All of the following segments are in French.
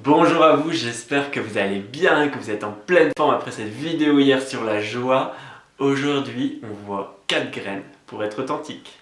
Bonjour à vous, j'espère que vous allez bien, que vous êtes en pleine forme après cette vidéo hier sur la joie. Aujourd'hui, on voit 4 graines pour être authentique.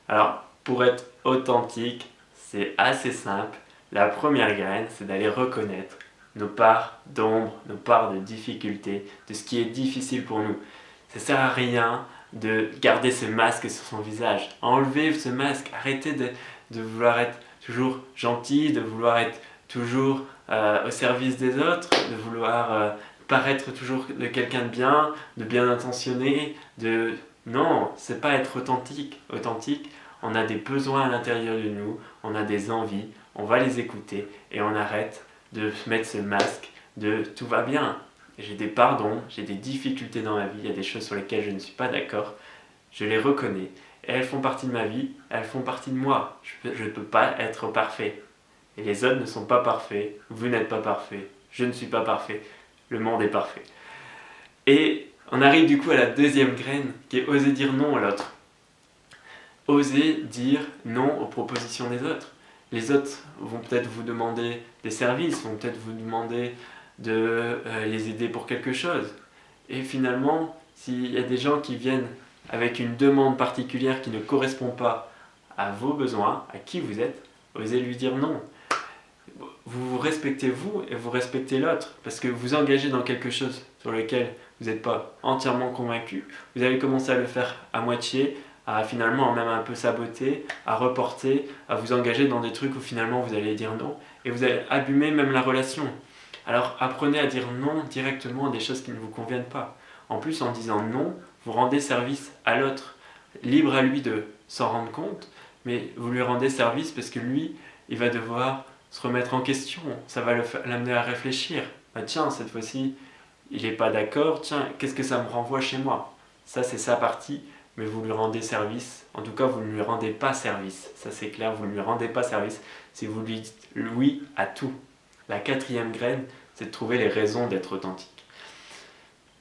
Alors, pour être authentique, c'est assez simple. La première graine, c'est d'aller reconnaître nos parts d'ombre, nos parts de difficulté, de ce qui est difficile pour nous. Ça sert à rien de garder ce masque sur son visage. Enlevez ce masque, arrêtez de vouloir être toujours gentil, de vouloir être toujours au service des autres, de vouloir paraître toujours de quelqu'un de bien intentionné, de... Non, c'est pas être authentique. Authentique, on a des besoins à l'intérieur de nous, on a des envies, on va les écouter et on arrête de mettre ce masque de tout va bien. J'ai des pardons, j'ai des difficultés dans ma vie, il y a des choses sur lesquelles je ne suis pas d'accord, je les reconnais et elles font partie de ma vie, elles font partie de moi. Je ne peux pas être parfait. Et les autres ne sont pas parfaits, vous n'êtes pas parfait, je ne suis pas parfait, le monde est parfait. Et on arrive du coup à la deuxième graine qui est oser dire non à l'autre. Oser dire non aux propositions des autres. Les autres vont peut-être vous demander des services, vont peut-être vous demander de les aider pour quelque chose. Et finalement, s'il y a des gens qui viennent avec une demande particulière qui ne correspond pas à vos besoins, à qui vous êtes, osez lui dire non. Vous vous respectez vous et vous respectez l'autre, parce que vous engagez dans quelque chose sur lequel vous n'êtes pas entièrement convaincu, vous allez commencer à le faire à moitié, à finalement même un peu saboter, à reporter, à vous engager dans des trucs où finalement vous allez dire non, et vous allez abîmer même la relation. Alors apprenez à dire non directement à des choses qui ne vous conviennent pas. En plus, en disant non, vous rendez service à l'autre. Libre à lui de s'en rendre compte, mais vous lui rendez service parce que lui, il va devoir se remettre en question. Ça va l'amener à réfléchir. Bah tiens, cette fois-ci, il n'est pas d'accord. Tiens, qu'est-ce que ça me renvoie chez moi? Ça, c'est sa partie, mais vous lui rendez service. En tout cas, vous ne lui rendez pas service. Ça, c'est clair, vous ne lui rendez pas service si vous lui dites oui à tout. La quatrième graine, c'est de trouver les raisons d'être authentique.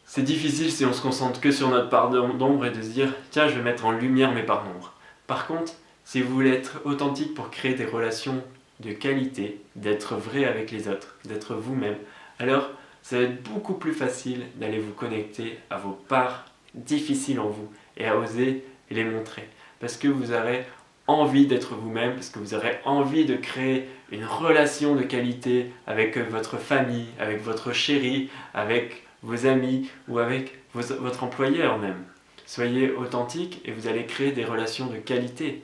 C'est difficile si on se concentre que sur notre part d'ombre et de se dire tiens, je vais mettre en lumière mes parts d'ombre. Par contre, si vous voulez être authentique pour créer des relations de qualité, d'être vrai avec les autres, d'être vous-même, alors ça va être beaucoup plus facile d'aller vous connecter à vos parts difficiles en vous et à oser les montrer. Parce que vous aurez envie d'être vous-même, parce que vous aurez envie de créer une relation de qualité avec votre famille, avec votre chéri, avec vos amis ou avec votre employeur même. Soyez authentique et vous allez créer des relations de qualité.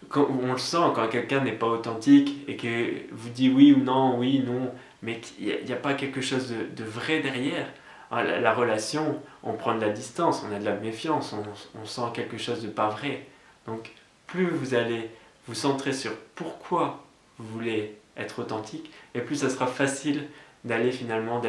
Quand on le sent quand quelqu'un n'est pas authentique et que vous dit oui ou non, oui, non, mais qu'il n'y a pas quelque chose de vrai derrière. La relation, on prend de la distance, on a de la méfiance, on sent quelque chose de pas vrai. Donc plus vous allez vous centrer sur pourquoi vous voulez être authentique, et plus ça sera facile d'aller finalement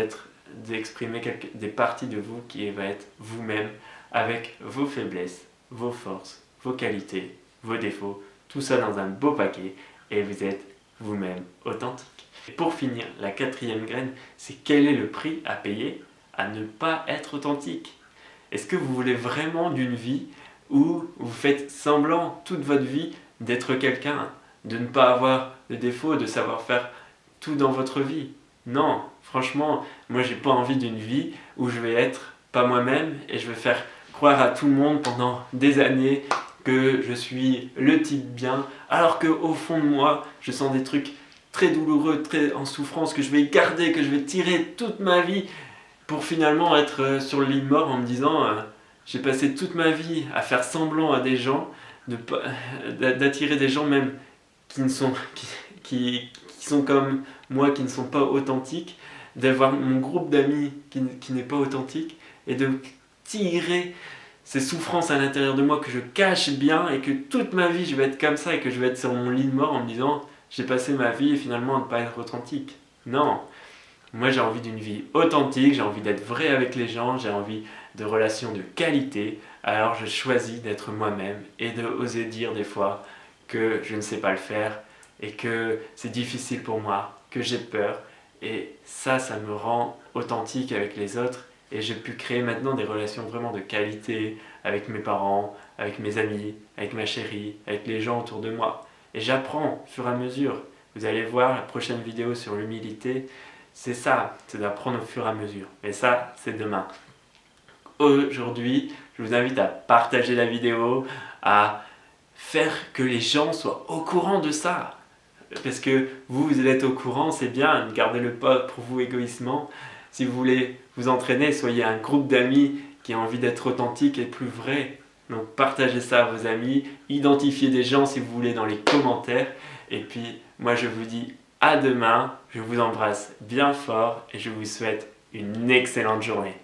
d'exprimer des parties de vous qui va être vous-même avec vos faiblesses, vos forces, vos qualités, vos défauts, tout ça dans un beau paquet et vous êtes vous-même authentique. Et pour finir, la quatrième graine, c'est quel est le prix à payer à ne pas être authentique? Est-ce que vous voulez vraiment d'une vie où vous faites semblant toute votre vie d'être quelqu'un, de ne pas avoir de défauts, de savoir faire tout dans votre vie? Non, franchement, moi j'ai pas envie d'une vie où je vais être pas moi-même et je vais faire croire à tout le monde pendant des années que je suis le type bien, alors qu'au fond de moi, je sens des trucs très douloureux, très en souffrance, que je vais garder, que je vais tirer toute ma vie pour finalement être sur le lit de mort en me disant j'ai passé toute ma vie à faire semblant à des gens, d'attirer des gens même qui ne sont, qui sont comme moi, qui ne sont pas authentiques, d'avoir mon groupe d'amis qui n'est pas authentique et de tirer ces souffrances à l'intérieur de moi que je cache bien et que toute ma vie je vais être comme ça et que je vais être sur mon lit de mort en me disant j'ai passé ma vie et finalement à ne pas être authentique. Non, moi j'ai envie d'une vie authentique, j'ai envie d'être vrai avec les gens, j'ai envie de relations de qualité, alors je choisis d'être moi-même et de oser dire des fois que je ne sais pas le faire et que c'est difficile pour moi, que j'ai peur. Et ça me rend authentique avec les autres et j'ai pu créer maintenant des relations vraiment de qualité avec mes parents, avec mes amis, avec ma chérie, avec les gens autour de moi. Et j'apprends au fur et à mesure. Vous allez voir la prochaine vidéo sur l'humilité, c'est ça, c'est d'apprendre au fur et à mesure. Et ça, c'est demain. Aujourd'hui, je vous invite à partager la vidéo, à faire que les gens soient au courant de ça. Parce que vous êtes au courant, c'est bien, gardez-le pas pour vous égoïsement. Si vous voulez vous entraîner, soyez un groupe d'amis qui a envie d'être authentique et plus vrai. Donc partagez ça à vos amis, identifiez des gens si vous voulez dans les commentaires. Et puis moi je vous dis à demain, je vous embrasse bien fort et je vous souhaite une excellente journée.